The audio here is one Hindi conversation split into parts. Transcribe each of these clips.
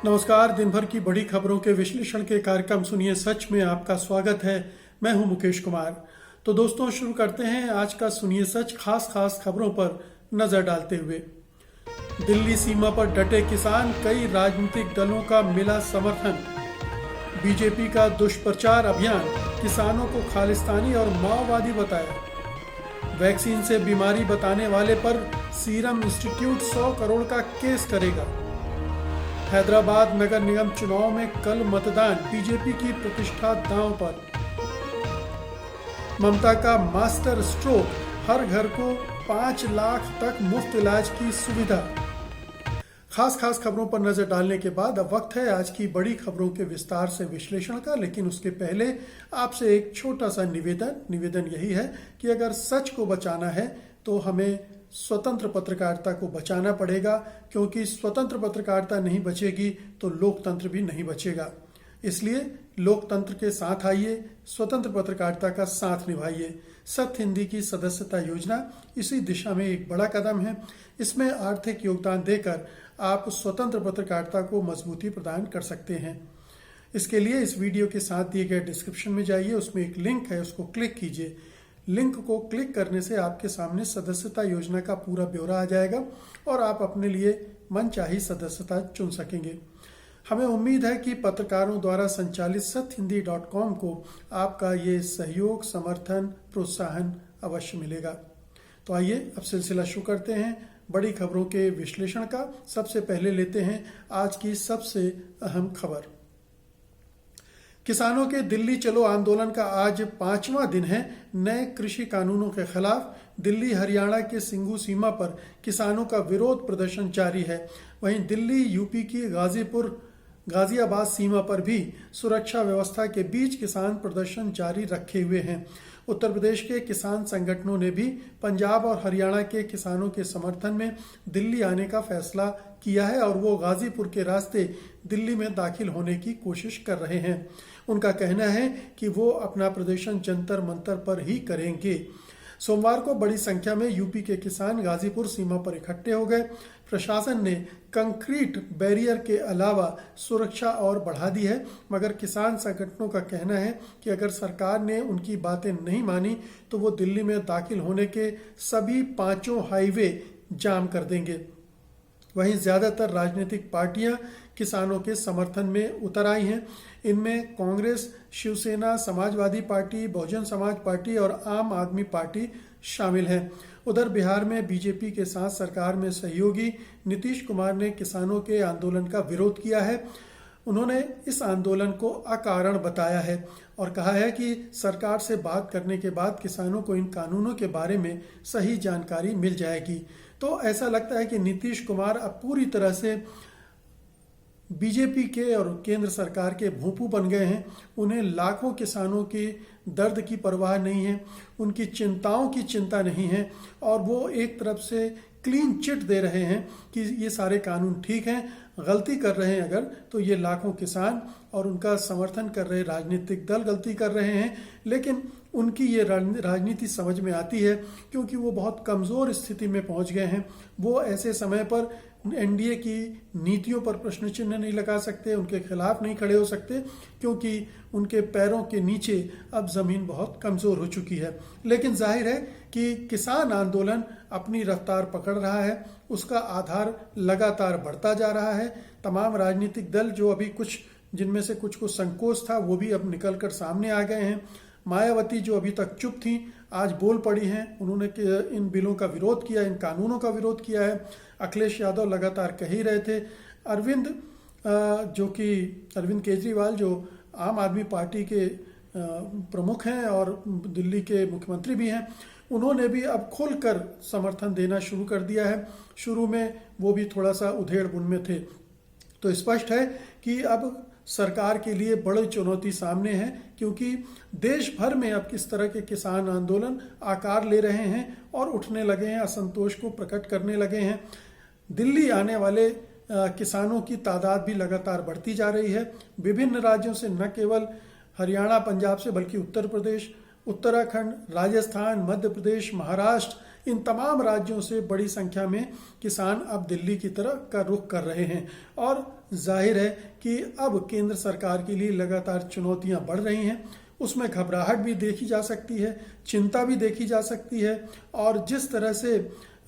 नमस्कार। दिन भर की बड़ी खबरों के विश्लेषण के कार्यक्रम सुनिए सच में आपका स्वागत है। मैं हूं मुकेश कुमार। तो दोस्तों, शुरू करते हैं आज का सुनिए सच खास खबरों पर नजर डालते हुए। दिल्ली सीमा पर डटे किसान, कई राजनीतिक दलों का मिला समर्थन। बीजेपी का दुष्प्रचार अभियान, किसानों को खालिस्तानी और माओवादी बताया। वैक्सीन से बीमारी बताने वाले पर सीरम इंस्टीट्यूट 100 करोड़ का केस करेगा। हैदराबाद नगर निगम चुनाव में कल मतदान, बीजेपी की प्रतिष्ठा दांव पर। ममता का मास्टर स्ट्रोक, हर घर को 5 लाख तक मुफ्त इलाज की सुविधा। खास खबरों पर नजर डालने के बाद अब वक्त है आज की बड़ी खबरों के विस्तार से विश्लेषण का। लेकिन उसके पहले आपसे एक छोटा सा निवेदन यही है कि अगर सच को बचाना है तो हमें स्वतंत्र पत्रकारिता को बचाना पड़ेगा, क्योंकि स्वतंत्र पत्रकारिता नहीं बचेगी तो लोकतंत्र भी नहीं बचेगा। इसलिए लोकतंत्र के साथ आइए, स्वतंत्र पत्रकारिता का साथ निभाइए। सत्य हिंदी की सदस्यता योजना इसी दिशा में एक बड़ा कदम है। इसमें आर्थिक योगदान देकर आप स्वतंत्र पत्रकारिता को मजबूती प्रदान कर सकते हैं। इसके लिए इस वीडियो के साथ दिए गए डिस्क्रिप्शन में जाइए, उसमें एक लिंक है, उसको क्लिक कीजिए। लिंक को क्लिक करने से आपके सामने सदस्यता योजना का पूरा ब्यौरा आ जाएगा और आप अपने लिए मनचाही सदस्यता चुन सकेंगे। हमें उम्मीद है कि पत्रकारों द्वारा संचालित सत्यहिंदी.com को आपका ये सहयोग, समर्थन, प्रोत्साहन अवश्य मिलेगा। तो आइए अब सिलसिला शुरू करते हैं बड़ी खबरों के विश्लेषण का। सबसे पहले लेते हैं आज की सबसे अहम खबर। किसानों के दिल्ली चलो आंदोलन का आज 5वां दिन है। नए कृषि कानूनों के खिलाफ दिल्ली हरियाणा के सिंघू सीमा पर किसानों का विरोध प्रदर्शन जारी है। वहीं दिल्ली यूपी की गाजियाबाद सीमा पर भी सुरक्षा व्यवस्था के बीच किसान प्रदर्शन जारी रखे हुए हैं। उत्तर प्रदेश के किसान संगठनों ने भी पंजाब और हरियाणा के किसानों के समर्थन में दिल्ली आने का फैसला किया है और वो गाजीपुर के रास्ते दिल्ली में दाखिल होने की कोशिश कर रहे हैं। उनका कहना है कि वो अपना प्रदर्शन जंतर मंतर पर ही करेंगे। सोमवार को बड़ी संख्या में यूपी के किसान गाजीपुर सीमा पर इकट्ठे हो गए। प्रशासन ने कंक्रीट बैरियर के अलावा सुरक्षा और बढ़ा दी है, मगर किसान संगठनों का कहना है कि अगर सरकार ने उनकी बातें नहीं मानी तो वो दिल्ली में दाखिल होने के सभी 5 हाईवे जाम कर देंगे। वहीं ज्यादातर राजनीतिक पार्टियां किसानों के समर्थन में उतर आई हैं। इनमें कांग्रेस, शिवसेना, समाजवादी पार्टी, बहुजन समाज पार्टी और आम आदमी पार्टी शामिल हैं। उधर बिहार में बीजेपी के साथ सरकार में सहयोगी नीतीश कुमार ने किसानों के आंदोलन का विरोध किया है। उन्होंने इस आंदोलन को अकारण बताया है और कहा है कि सरकार से बात करने के बाद किसानों को इन कानूनों के बारे में सही जानकारी मिल जाएगी। तो ऐसा लगता है कि नीतीश कुमार अब पूरी तरह से बीजेपी के और केंद्र सरकार के भोंपू बन गए हैं। उन्हें लाखों किसानों के दर्द की परवाह नहीं है, उनकी चिंताओं की चिंता नहीं है और वो एक तरफ से क्लीन चिट दे रहे हैं कि ये सारे कानून ठीक हैं। गलती कर रहे हैं अगर तो ये लाखों किसान और उनका समर्थन कर रहे राजनीतिक दल गलती कर रहे हैं, लेकिन उनकी ये राजनीति समझ में आती है क्योंकि वो बहुत कमज़ोर स्थिति में पहुंच गए हैं। वो ऐसे समय पर एनडीए की नीतियों पर प्रश्न चिन्ह नहीं लगा सकते, उनके खिलाफ नहीं खड़े हो सकते, क्योंकि उनके पैरों के नीचे अब ज़मीन बहुत कमज़ोर हो चुकी है। लेकिन जाहिर है कि किसान आंदोलन अपनी रफ्तार पकड़ रहा है, उसका आधार लगातार बढ़ता जा रहा है। तमाम राजनीतिक दल जो अभी जिनमें से कुछ को संकोच था वो भी अब निकलकर सामने आ गए हैं। मायावती जो अभी तक चुप थी आज बोल पड़ी हैं। उन्होंने इन बिलों का विरोध किया, इन कानूनों का विरोध किया है। अखिलेश यादव लगातार कह ही रहे थे। अरविंद केजरीवाल जो आम आदमी पार्टी के प्रमुख हैं और दिल्ली के मुख्यमंत्री भी हैं, उन्होंने भी अब खुलकर समर्थन देना शुरू कर दिया है। शुरू में वो भी थोड़ा सा उधेड़ बुन में थे। तो स्पष्ट है कि अब सरकार के लिए बड़ी चुनौती सामने है, क्योंकि देश भर में अब किस तरह के किसान आंदोलन आकार ले रहे हैं और उठने लगे हैं, असंतोष को प्रकट करने लगे हैं। दिल्ली आने वाले किसानों की तादाद भी लगातार बढ़ती जा रही है। विभिन्न राज्यों से, न केवल हरियाणा पंजाब से, बल्कि उत्तर प्रदेश, उत्तराखंड, राजस्थान, मध्य प्रदेश, महाराष्ट्र, इन तमाम राज्यों से बड़ी संख्या में किसान अब दिल्ली की तरफ का रुख कर रहे हैं और जाहिर है कि अब केंद्र सरकार के लिए लगातार चुनौतियां बढ़ रही हैं। उसमें घबराहट भी देखी जा सकती है, चिंता भी देखी जा सकती है, और जिस तरह से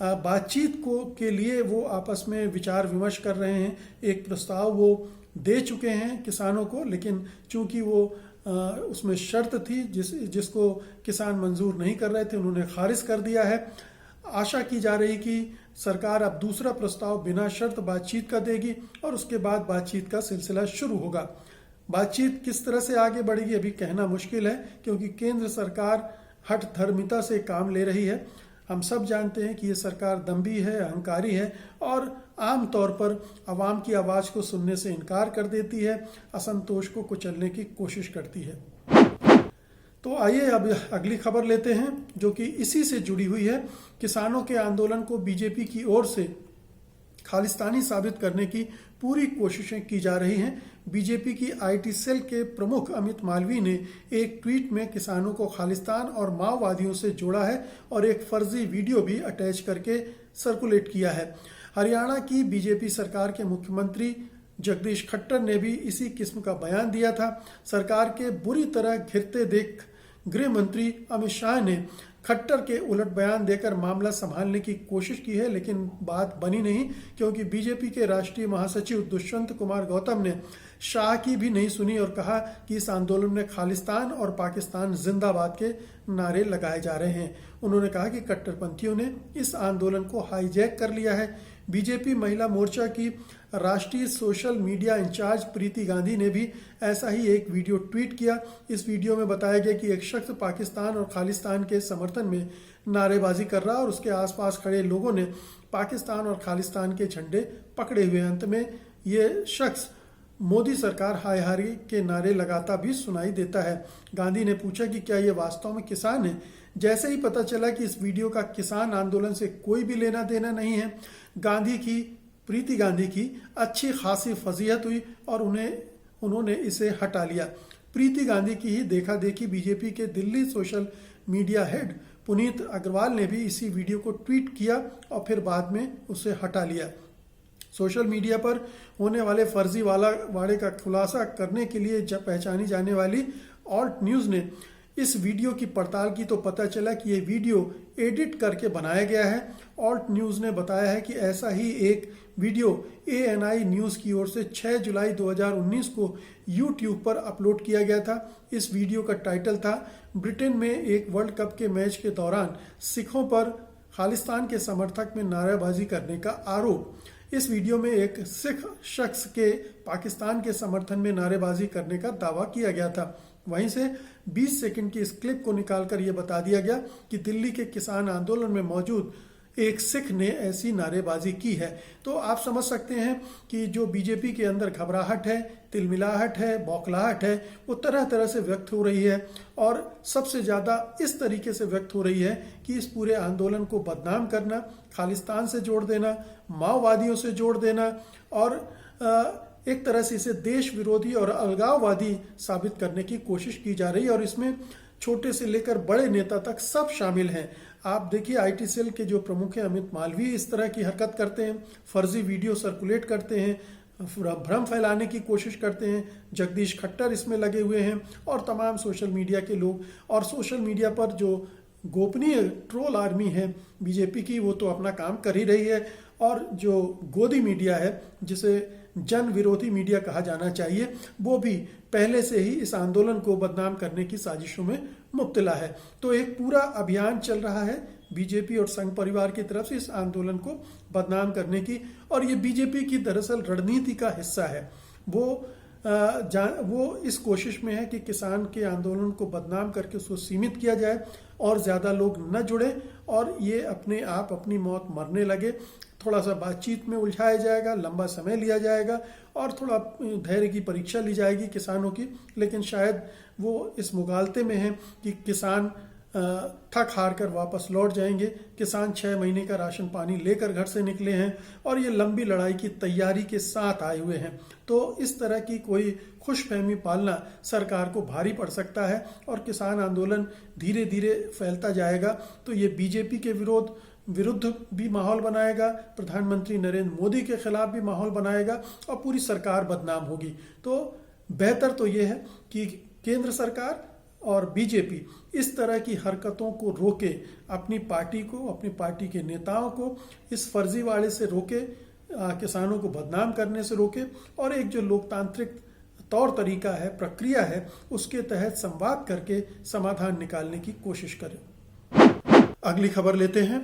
बातचीत को के लिए वो आपस में विचार विमर्श कर रहे हैं, एक प्रस्ताव वो दे चुके हैं किसानों को, लेकिन चूंकि वो उसमें शर्त थी जिसको किसान मंजूर नहीं कर रहे थे, उन्होंने खारिज कर दिया है। आशा की जा रही कि सरकार अब दूसरा प्रस्ताव बिना शर्त बातचीत का देगी और उसके बाद बातचीत का सिलसिला शुरू होगा। बातचीत किस तरह से आगे बढ़ेगी अभी कहना मुश्किल है, क्योंकि केंद्र सरकार हठ धर्मिता से काम ले रही है। हम सब जानते हैं कि ये सरकार दम्भी है, अहंकारी है और आम तौर पर आवाम की आवाज़ को सुनने से इनकार कर देती है, असंतोष को कुचलने की कोशिश करती है। तो आइए अब अगली खबर लेते हैं, जो कि इसी से जुड़ी हुई है। किसानों के आंदोलन को बीजेपी की ओर से खालिस्तानी साबित करने की पूरी कोशिशें की जा रही हैं। बीजेपी की आईटी सेल के प्रमुख अमित मालवीय ने एक ट्वीट में किसानों को खालिस्तान और माओवादियों से जोड़ा है और एक फर्जी वीडियो भी अटैच करके सर्कुलेट किया है। हरियाणा की बीजेपी सरकार के मुख्यमंत्री जगदीश खट्टर ने भी इसी किस्म का बयान दिया था। सरकार के बुरी तरह घिरते देख गृह मंत्री अमित शाह ने खट्टर के उलट बयान देकर मामला संभालने की कोशिश की है, लेकिन बात बनी नहीं, क्योंकि बीजेपी के राष्ट्रीय महासचिव दुष्यंत कुमार गौतम ने शाह की भी नहीं सुनी और कहा कि इस आंदोलन में खालिस्तान और पाकिस्तान जिंदाबाद के नारे लगाए जा रहे हैं। उन्होंने कहा कि कट्टरपंथियों ने इस आंदोलन को हाईजैक कर लिया है। बीजेपी महिला मोर्चा की राष्ट्रीय सोशल मीडिया इंचार्ज प्रीति गांधी ने भी ऐसा ही एक वीडियो ट्वीट किया। इस वीडियो में बताया गया कि एक शख्स पाकिस्तान और खालिस्तान के समर्थन में नारेबाजी कर रहा और उसके आसपास खड़े लोगों ने पाकिस्तान और खालिस्तान के झंडे पकड़े हुए। अंत में ये शख्स मोदी सरकार हाय हारी के नारे लगाता भी सुनाई देता है। गांधी ने पूछा कि क्या ये वास्तव में किसान है। जैसे ही पता चला कि इस वीडियो का किसान आंदोलन से कोई भी लेना देना नहीं है, प्रीति गांधी की अच्छी खासी फजीहत हुई और उन्होंने इसे हटा लिया। प्रीति गांधी की ही देखा देखी बीजेपी के Delhi social media head Puneet Agarwal ने भी इसी वीडियो को ट्वीट किया और फिर बाद में उसे हटा लिया। सोशल मीडिया पर होने वाले फर्जी वाड़े का खुलासा करने के लिए जब पहचानी जाने वाली ऑल्ट न्यूज़ ने इस वीडियो की पड़ताल की तो पता चला कि ये वीडियो एडिट करके बनाया गया है। ऑल्ट न्यूज़ ने बताया है कि ऐसा ही एक वीडियो ANI न्यूज़ की ओर से 6 जुलाई 2019 को YouTube पर अपलोड किया गया था। इस वीडियो का टाइटल था ब्रिटेन में एक वर्ल्ड कप के मैच के दौरान सिखों पर खालिस्तान के समर्थक में नारेबाजी करने का आरोप। इस वीडियो में एक सिख शख्स के पाकिस्तान के समर्थन में नारेबाजी करने का दावा किया गया था। वहीं से 20 सेकंड की इस क्लिप को निकालकर यह बता दिया गया कि दिल्ली के किसान आंदोलन में मौजूद एक सिख ने ऐसी नारेबाजी की है। तो आप समझ सकते हैं कि जो बीजेपी के अंदर घबराहट है, तिलमिलाहट है, बौखलाहट है, वो तरह तरह से व्यक्त हो रही है और सबसे ज़्यादा इस तरीके से व्यक्त हो रही है कि इस पूरे आंदोलन को बदनाम करना, खालिस्तान से जोड़ देना, माओवादियों से जोड़ देना और एक तरह से इसे देश विरोधी और अलगाववादी साबित करने की कोशिश की जा रही है और इसमें छोटे से लेकर बड़े नेता तक सब शामिल हैं। आप देखिए आईटी सेल के जो प्रमुख हैं अमित मालवीय इस तरह की हरकत करते हैं, फर्जी वीडियो सर्कुलेट करते हैं, भ्रम फैलाने की कोशिश करते हैं। जगदीश खट्टर इसमें लगे हुए हैं और तमाम सोशल मीडिया के लोग, और सोशल मीडिया पर जो गोपनीय ट्रोल आर्मी है बीजेपी की वो तो अपना काम कर ही रही है, और जो गोदी मीडिया है जिसे जन विरोधी मीडिया कहा जाना चाहिए वो भी पहले से ही इस आंदोलन को बदनाम करने की साजिशों में मुब्तला है। तो एक पूरा अभियान चल रहा है बीजेपी और संघ परिवार की तरफ से इस आंदोलन को बदनाम करने की, और ये बीजेपी की दरअसल रणनीति का हिस्सा है। वो इस कोशिश में है कि किसान के आंदोलन को बदनाम करके उसको सीमित किया जाए और ज़्यादा लोग न जुड़े और ये अपने आप अपनी मौत मरने लगे। थोड़ा सा बातचीत में उलझाया जाएगा, लंबा समय लिया जाएगा और थोड़ा धैर्य की परीक्षा ली जाएगी किसानों की, लेकिन शायद वो इस मुगालते में हैं कि किसान थक हार कर वापस लौट जाएंगे। किसान 6 महीने का राशन पानी लेकर घर से निकले हैं और ये लंबी लड़ाई की तैयारी के साथ आए हुए हैं। तो इस तरह की कोई खुशफहमी पालना सरकार को भारी पड़ सकता है और किसान आंदोलन धीरे धीरे फैलता जाएगा। तो ये बीजेपी के विरोध विरुद्ध भी माहौल बनाएगा, प्रधानमंत्री नरेंद्र मोदी के खिलाफ भी माहौल बनाएगा और पूरी सरकार बदनाम होगी। तो बेहतर तो ये है कि केंद्र सरकार और बीजेपी इस तरह की हरकतों को रोके, अपनी पार्टी को, अपनी पार्टी के नेताओं को इस फर्जीवाड़े से रोके, किसानों को बदनाम करने से रोके और एक जो लोकतांत्रिक तौर तरीका है, प्रक्रिया है, उसके तहत संवाद करके समाधान निकालने की कोशिश करें। अगली खबर लेते हैं।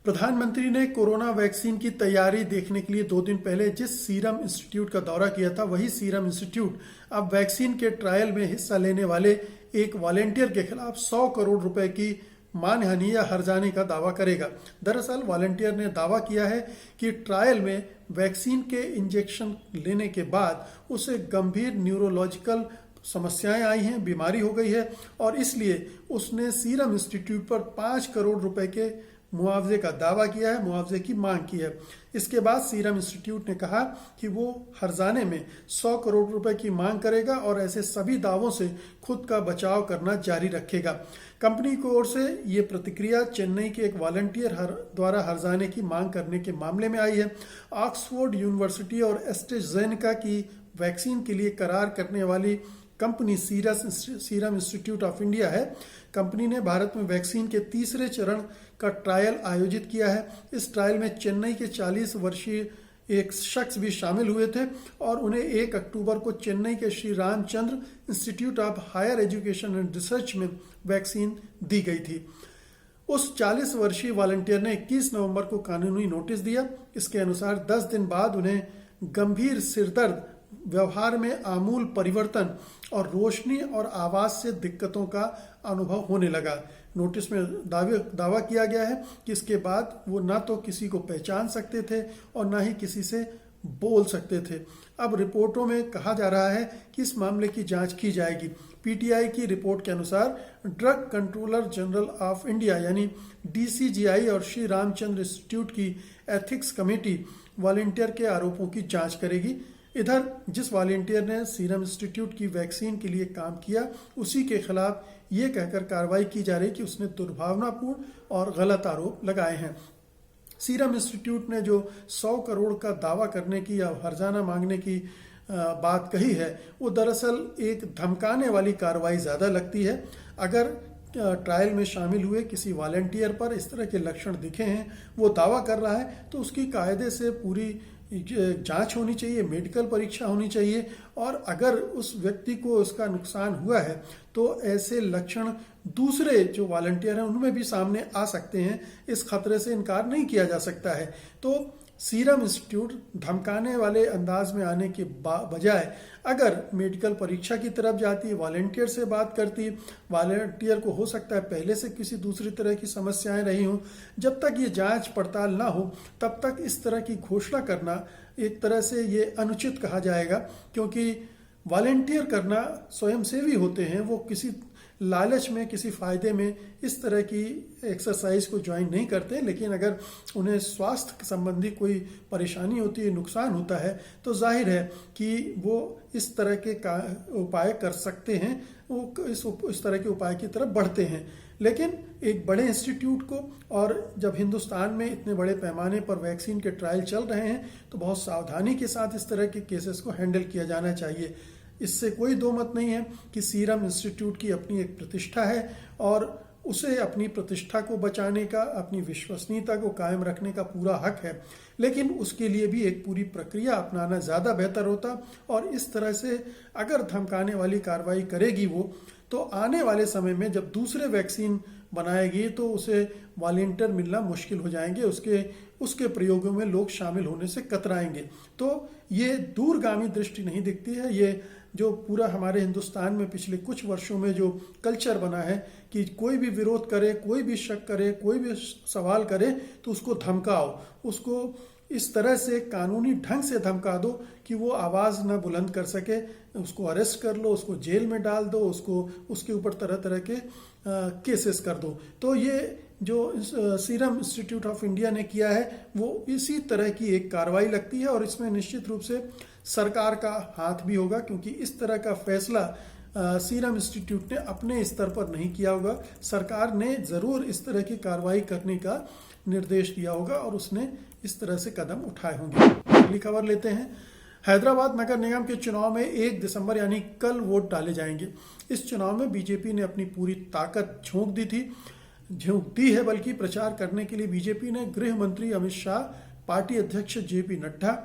प्रधानमंत्री ने कोरोना वैक्सीन की तैयारी देखने के लिए 2 दिन पहले जिस सीरम इंस्टीट्यूट का दौरा किया था, वही सीरम इंस्टीट्यूट अब वैक्सीन के ट्रायल में हिस्सा लेने वाले एक वॉलेंटियर के खिलाफ 100 करोड़ रुपए की मानहानि या हर्जाने का दावा करेगा। दरअसल वॉलेंटियर ने दावा किया है कि ट्रायल में वैक्सीन के इंजेक्शन लेने के बाद उसे गंभीर न्यूरोलॉजिकल समस्याएं आई हैं, बीमारी हो गई है और इसलिए उसने सीरम इंस्टीट्यूट पर 5 करोड़ रुपए के मुआवजे का दावा किया है, मुआवजे की मांग की है। इसके बाद सीरम इंस्टीट्यूट ने कहा कि वो हर्जाने में 100 करोड़ रुपए की मांग करेगा और ऐसे सभी दावों से खुद का बचाव करना जारी रखेगा। कंपनी की ओर से ये प्रतिक्रिया चेन्नई के एक वॉलंटियर द्वारा हर्जाने की मांग करने के मामले में आई है। ऑक्सफोर्ड यूनिवर्सिटी और एस्ट्राजेनेका की वैक्सीन के लिए करार करने वाली company serum institute of India है। कंपनी ने भारत में वैक्सीन के तीसरे चरण का ट्रायल आयोजित किया है। इस ट्रायल में चेन्नई के 40 वर्षीय एक शख्स भी शामिल हुए थे और उन्हें 1 अक्टूबर को चेन्नई के Shri Ramachandra Institute of Higher Education and Research में वैक्सीन दी गई थी। उस 40 वर्षीय वॉलंटियर ने 21 नवंबर को कानूनी नोटिस दिया। इसके अनुसार 10 दिन बाद उन्हें गंभीर सिरदर्द, व्यवहार में आमूल परिवर्तन और रोशनी और आवाज से दिक्कतों का अनुभव होने लगा। नोटिस में दावा किया गया है कि इसके बाद वो ना तो किसी को पहचान सकते थे और ना ही किसी से बोल सकते थे। अब रिपोर्टों में कहा जा रहा है कि इस मामले की जांच की जाएगी। पीटीआई की रिपोर्ट के अनुसार drug controller general of India यानी डीसीजीआई और श्री रामचंद्र इंस्टीट्यूट की एथिक्स कमेटी वॉलंटियर के आरोपों की जांच करेगी। इधर जिस वॉलंटियर ने सीरम इंस्टीट्यूट की वैक्सीन के लिए काम किया, उसी के खिलाफ ये कहकर कार्रवाई की जा रही कि उसने दुर्भावनापूर्ण और गलत आरोप लगाए हैं। सीरम इंस्टीट्यूट ने जो 100 करोड़ का दावा करने की या हर्जाना मांगने की बात कही है, वो दरअसल एक धमकाने वाली कार्रवाई ज़्यादा लगती है। अगर ट्रायल में शामिल हुए किसी वॉलंटियर पर इस तरह के लक्षण दिखे हैं, वो दावा कर रहा है, तो उसकी कायदे से पूरी जांच होनी चाहिए, मेडिकल परीक्षा होनी चाहिए और अगर उस व्यक्ति को उसका नुकसान हुआ है तो ऐसे लक्षण दूसरे जो वॉलंटियर हैं उनमें भी सामने आ सकते हैं। इस खतरे से इनकार नहीं किया जा सकता है। तो सीरम इंस्टीट्यूट धमकाने वाले अंदाज में आने के बजाय अगर मेडिकल परीक्षा की तरफ जाती, वॉलंटियर से बात करती, वॉलंटियर को हो सकता है पहले से किसी दूसरी तरह की समस्याएं रही हों, जब तक ये जांच पड़ताल ना हो तब तक इस तरह की घोषणा करना एक तरह से ये अनुचित कहा जाएगा, क्योंकि वॉलंटियर करना स्वयंसेवी होते हैं, वो किसी लालच में, किसी फायदे में इस तरह की एक्सरसाइज को ज्वाइन नहीं करते। लेकिन अगर उन्हें स्वास्थ्य संबंधी कोई परेशानी होती है, नुकसान होता है, तो जाहिर है कि वो इस तरह के उपाय कर सकते हैं, वो इस तरह के उपाय की तरफ बढ़ते हैं। लेकिन एक बड़े इंस्टीट्यूट को, और जब हिंदुस्तान में इतने बड़े पैमाने पर वैक्सीन के ट्रायल चल रहे हैं, तो बहुत सावधानी के साथ इस तरह के केसेस को हैंडल किया जाना चाहिए। इससे कोई दो मत नहीं है कि सीरम इंस्टीट्यूट की अपनी एक प्रतिष्ठा है और उसे अपनी प्रतिष्ठा को बचाने का, अपनी विश्वसनीयता को कायम रखने का पूरा हक है। लेकिन उसके लिए भी एक पूरी प्रक्रिया अपनाना ज़्यादा बेहतर होता और इस तरह से अगर धमकाने वाली कार्रवाई करेगी वो, तो आने वाले समय में जब दूसरे वैक्सीन बनाएगी तो उसे वॉलंटियर मिलना मुश्किल हो जाएंगे, उसके प्रयोगों में लोग शामिल होने से कतराएंगे। तो ये दूरगामी दृष्टि नहीं दिखती है। ये जो पूरा हमारे हिंदुस्तान में पिछले कुछ वर्षों में जो कल्चर बना है कि कोई भी विरोध करे, कोई भी शक करे, कोई भी सवाल करे तो उसको धमकाओ, उसको इस तरह से कानूनी ढंग से धमका दो कि वो आवाज़ ना बुलंद कर सके, उसको अरेस्ट कर लो, उसको जेल में डाल दो, उसके ऊपर तरह तरह के केसेस कर दो। तो ये जो सीरम इंस्टीट्यूट ऑफ इंडिया ने किया है वो इसी तरह की एक कार्रवाई लगती है और इसमें निश्चित रूप से सरकार का हाथ भी होगा, क्योंकि इस तरह का फैसला सीरम इंस्टीट्यूट ने अपने स्तर पर नहीं किया होगा। सरकार ने ज़रूर इस तरह की कार्रवाई करने का निर्देश दिया होगा और उसने इस तरह से कदम उठाए होंगे। अगली खबर लेते हैं। हैदराबाद नगर निगम के चुनाव में 1 दिसंबर यानी कल वोट डाले जाएंगे। इस चुनाव में बीजेपी ने अपनी पूरी ताकत झोंक दी है। बल्कि प्रचार करने के लिए बीजेपी ने गृह मंत्री अमित शाह, पार्टी अध्यक्ष जेपी नड्डा,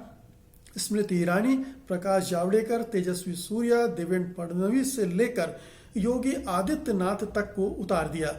स्मृति ईरानी, प्रकाश जावड़ेकर, तेजस्वी सूर्या, देवेंद्र फडणवीस से लेकर योगी आदित्यनाथ तक को उतार दिया।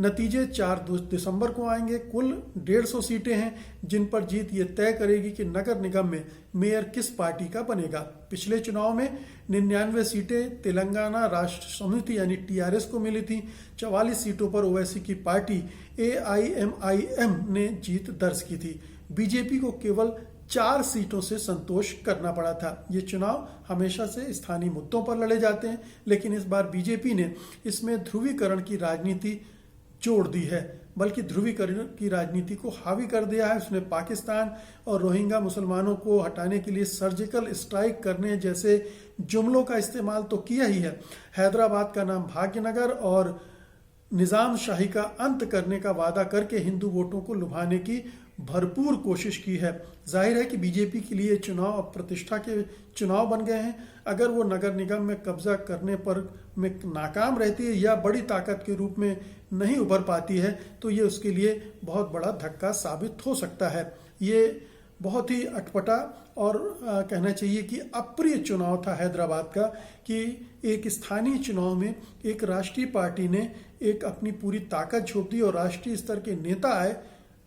नतीजे 4 दिसंबर को आएंगे। कुल 150 सीटें हैं जिन पर जीत ये तय करेगी कि नगर निगम में मेयर किस पार्टी का बनेगा। पिछले चुनाव में 99 सीटें तेलंगाना राष्ट्र समिति यानी टीआरएस को मिली थी। 44 सीटों पर ओवैसी की पार्टी एआईएमआईएम ने जीत दर्ज की थी। बीजेपी को केवल 4 सीटों से संतोष करना पड़ा था। ये चुनाव हमेशा से स्थानीय मुद्दों पर लड़े जाते हैं, लेकिन इस बार बीजेपी ने इसमें ध्रुवीकरण की राजनीति जोड़ दी है, बल्कि ध्रुवीकरण की राजनीति को हावी कर दिया है। उसने पाकिस्तान और रोहिंग्या मुसलमानों को हटाने के लिए सर्जिकल स्ट्राइक करने जैसे जुमलों का इस्तेमाल तो किया ही है। हैदराबाद का नाम भाग्यनगर और निजाम शाही का अंत करने का वादा करके हिंदू वोटों को लुभाने की भरपूर कोशिश की है। जाहिर है कि बीजेपी के लिए चुनाव अब प्रतिष्ठा के चुनाव बन गए हैं। अगर वो नगर निगम में कब्जा करने पर में नाकाम रहती है या बड़ी ताकत के रूप में नहीं उभर पाती है तो ये उसके लिए बहुत बड़ा धक्का साबित हो सकता है। ये बहुत ही अटपटा और कहना चाहिए कि अप्रिय चुनाव था हैदराबाद का, कि एक स्थानीय चुनाव में एक राष्ट्रीय पार्टी ने एक अपनी पूरी ताकत झोंक दी और राष्ट्रीय स्तर के नेता आए।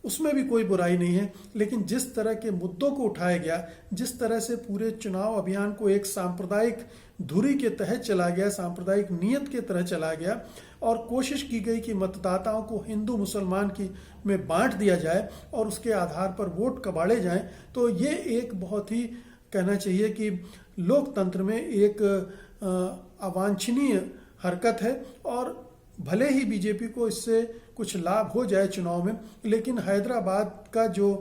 उसमें भी कोई बुराई नहीं है, लेकिन जिस तरह के मुद्दों को उठाया गया, जिस तरह से पूरे चुनाव अभियान को एक सांप्रदायिक धुरी के तहत चला गया, सांप्रदायिक नियत के तरह चला गया और कोशिश की गई कि मतदाताओं को हिंदू मुसलमान की में बांट दिया जाए और उसके आधार पर वोट कबाड़े जाएं, तो ये एक बहुत ही कहना चाहिए कि लोकतंत्र में एक अवांछनीय हरकत है। और भले ही बीजेपी को इससे कुछ लाभ हो जाए चुनाव में, लेकिन हैदराबाद का जो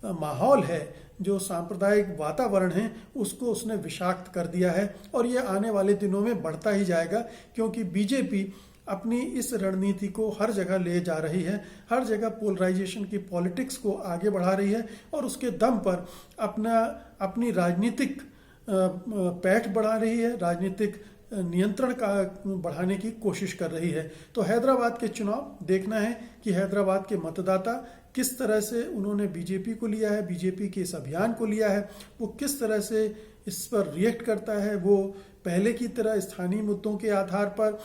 माहौल है, जो सांप्रदायिक वातावरण है, उसको उसने विषाक्त कर दिया है और ये आने वाले दिनों में बढ़ता ही जाएगा, क्योंकि बीजेपी अपनी इस रणनीति को हर जगह ले जा रही है। हर जगह पोलराइजेशन की पॉलिटिक्स को आगे बढ़ा रही है और उसके दम पर अपनी राजनीतिक पैठ बढ़ा रही है, राजनीतिक नियंत्रण का बढ़ाने की कोशिश कर रही है। तो हैदराबाद के चुनाव देखना है कि हैदराबाद के मतदाता किस तरह से उन्होंने बीजेपी को लिया है, बीजेपी के इस अभियान को लिया है, वो किस तरह से इस पर रिएक्ट करता है। वो पहले की तरह स्थानीय मुद्दों के आधार पर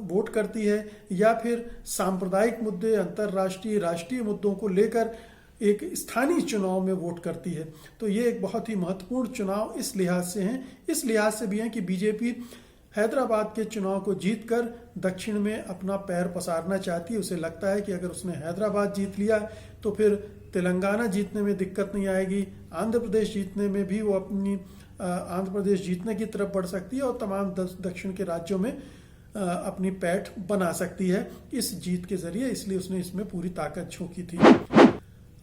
वोट करती है या फिर सांप्रदायिक मुद्दे, अंतर्राष्ट्रीय राष्ट्रीय मुद्दों को लेकर एक स्थानीय चुनाव में वोट करती है। तो ये एक बहुत ही महत्वपूर्ण चुनाव इस लिहाज से हैं, इस लिहाज से भी हैं कि बीजेपी हैदराबाद के चुनाव को जीतकर दक्षिण में अपना पैर पसारना चाहती है। उसे लगता है कि अगर उसने हैदराबाद जीत लिया तो फिर तेलंगाना जीतने में दिक्कत नहीं आएगी, आंध्र प्रदेश जीतने में भी वो अपनी आंध्र प्रदेश जीतने की तरफ बढ़ सकती है और तमाम दक्षिण के राज्यों में अपनी पैठ बना सकती है इस जीत के जरिए। इसलिए उसने इसमें पूरी ताकत झोंकी थी।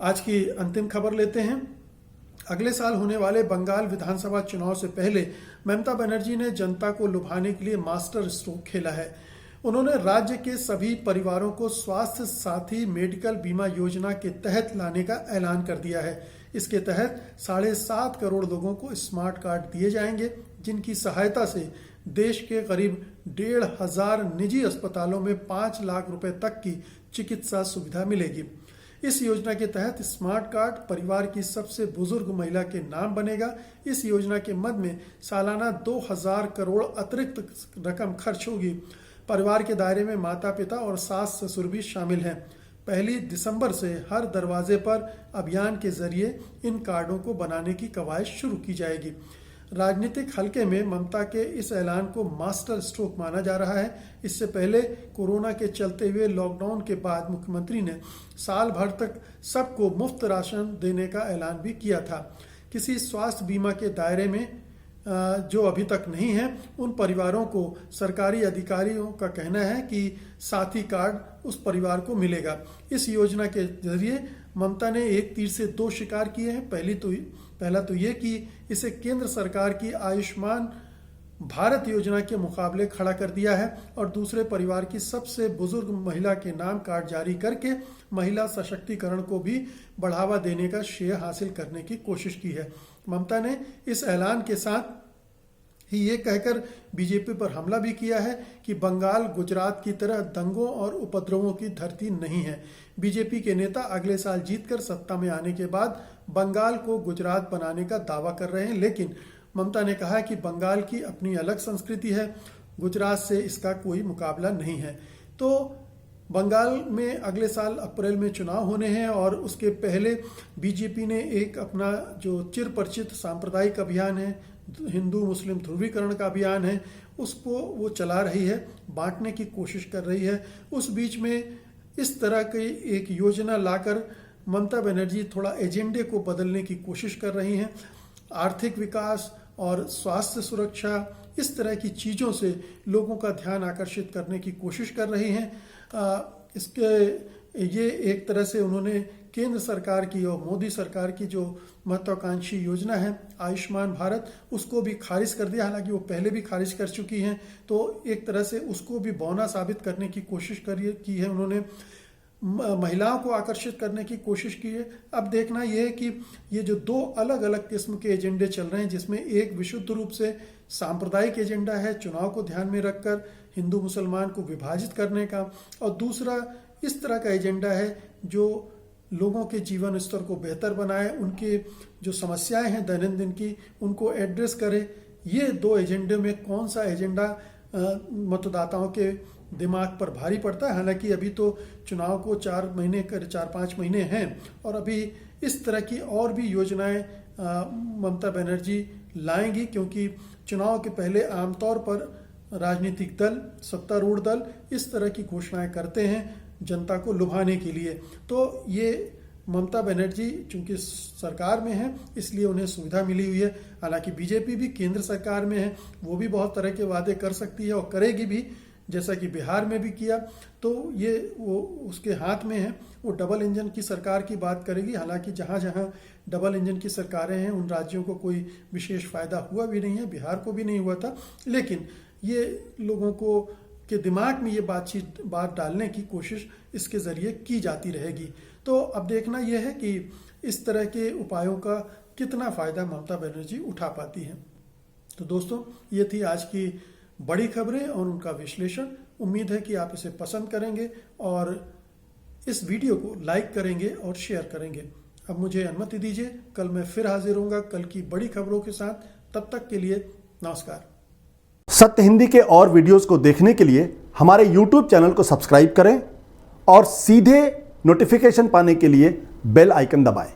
आज की अंतिम खबर लेते हैं। अगले साल होने वाले बंगाल विधानसभा चुनाव से पहले ममता बनर्जी ने जनता को लुभाने के लिए मास्टर स्ट्रोक खेला है। उन्होंने राज्य के सभी परिवारों को स्वास्थ्य साथी मेडिकल बीमा योजना के तहत लाने का ऐलान कर दिया है। इसके तहत 7.5 करोड़ लोगों को स्मार्ट कार्ड दिए जाएंगे, जिनकी सहायता से देश के करीब 1,500 निजी अस्पतालों में 5 लाख रुपए तक की चिकित्सा सुविधा मिलेगी। इस योजना के तहत स्मार्ट कार्ड परिवार की सबसे बुजुर्ग महिला के नाम बनेगा। इस योजना के मद में सालाना 2,000 करोड़ अतिरिक्त रकम खर्च होगी। परिवार के दायरे में माता पिता और सास ससुर भी शामिल हैं। 1 दिसंबर से हर दरवाजे पर अभियान के जरिए इन कार्डों को बनाने की कवायद शुरू की जाएगी। राजनीतिक हलके में ममता के इस ऐलान को मास्टर स्ट्रोक माना जा रहा है। इससे पहले कोरोना के चलते हुए लॉकडाउन के बाद मुख्यमंत्री ने साल भर तक सबको मुफ्त राशन देने का ऐलान भी किया था। किसी स्वास्थ्य बीमा के दायरे में जो अभी तक नहीं है, उन परिवारों को सरकारी अधिकारियों का कहना है कि साथी कार्ड उस परिवार को मिलेगा। इस योजना के जरिए ममता ने एक तीर से 2 शिकार किए हैं। पहला तो ये कि इसे केंद्र सरकार की आयुष्मान भारत योजना के मुकाबले खड़ा कर दिया है और दूसरे परिवार की सबसे बुजुर्ग महिला के नाम कार्ड जारी करके महिला सशक्तिकरण को भी बढ़ावा देने का श्रेय हासिल करने की कोशिश की है। ममता ने इस ऐलान के साथ ही ये कहकर बीजेपी पर हमला भी किया है कि बंगाल गुजरात की तरह दंगों और उपद्रवों की धरती नहीं है। बीजेपी के नेता अगले साल जीतकर सत्ता में आने के बाद बंगाल को गुजरात बनाने का दावा कर रहे हैं, लेकिन ममता ने कहा कि बंगाल की अपनी अलग संस्कृति है, गुजरात से इसका कोई मुकाबला नहीं है। तो बंगाल में अगले साल अप्रैल में चुनाव होने हैं और उसके पहले बीजेपी ने एक अपना जो चिर परिचित सांप्रदायिक अभियान है, हिंदू मुस्लिम ध्रुवीकरण का अभियान है, उसको वो चला रही है, बांटने की कोशिश कर रही है। उस बीच में इस तरह की एक योजना लाकर ममता बनर्जी थोड़ा एजेंडे को बदलने की कोशिश कर रही हैं। आर्थिक विकास और स्वास्थ्य सुरक्षा, इस तरह की चीज़ों से लोगों का ध्यान आकर्षित करने की कोशिश कर रही हैं। ये एक तरह से उन्होंने केंद्र सरकार की और मोदी सरकार की जो महत्वाकांक्षी योजना है आयुष्मान भारत, उसको भी खारिज कर दिया। हालांकि वो पहले भी खारिज कर चुकी हैं, तो एक तरह से उसको भी बौना साबित करने की कोशिश की है उन्होंने। महिलाओं को आकर्षित करने की कोशिश की है। अब देखना यह है कि ये जो दो अलग अलग किस्म के एजेंडे चल रहे हैं, जिसमें एक विशुद्ध रूप से सांप्रदायिक एजेंडा है, चुनाव को ध्यान में रखकर हिंदू मुसलमान को विभाजित करने का, और दूसरा इस तरह का एजेंडा है जो लोगों के जीवन स्तर को बेहतर बनाए, उनके जो समस्याएं हैं दैनंदिन की उनको एड्रेस करे। ये दो एजेंडे में कौन सा एजेंडा मतदाताओं के दिमाग पर भारी पड़ता है। हालांकि अभी तो चुनाव को 4-5 महीने हैं और अभी इस तरह की और भी योजनाएं ममता बनर्जी लाएंगी, क्योंकि चुनाव के पहले आमतौर पर राजनीतिक दल, सत्तारूढ़ दल इस तरह की घोषणाएं करते हैं जनता को लुभाने के लिए। तो ये ममता बनर्जी चूंकि सरकार में है इसलिए उन्हें सुविधा मिली हुई है। हालांकि बीजेपी भी केंद्र सरकार में है, वो भी बहुत तरह के वादे कर सकती है और करेगी भी, जैसा कि बिहार में भी किया। तो ये वो उसके हाथ में है, वो डबल इंजन की सरकार की बात करेगी। हालांकि जहां जहां डबल इंजन की सरकारें हैं उन राज्यों को कोई विशेष फायदा हुआ भी नहीं है, बिहार को भी नहीं हुआ था, लेकिन ये लोगों को के दिमाग में ये बात डालने की कोशिश इसके जरिए की जाती रहेगी। तो अब देखना यह है कि इस तरह के उपायों का कितना फायदा ममता बनर्जी उठा पाती हैं। तो दोस्तों, ये थी आज की बड़ी खबरें और उनका विश्लेषण। उम्मीद है कि आप इसे पसंद करेंगे और इस वीडियो को लाइक करेंगे और शेयर करेंगे। अब मुझे अनुमति दीजिए, कल मैं फिर हाजिर होऊंगा कल की बड़ी खबरों के साथ। तब तक के लिए नमस्कार। सत्य हिंदी के और वीडियोस को देखने के लिए हमारे YouTube चैनल को सब्सक्राइब करें और सीधे नोटिफिकेशन पाने के लिए बेल आइकन दबाएं।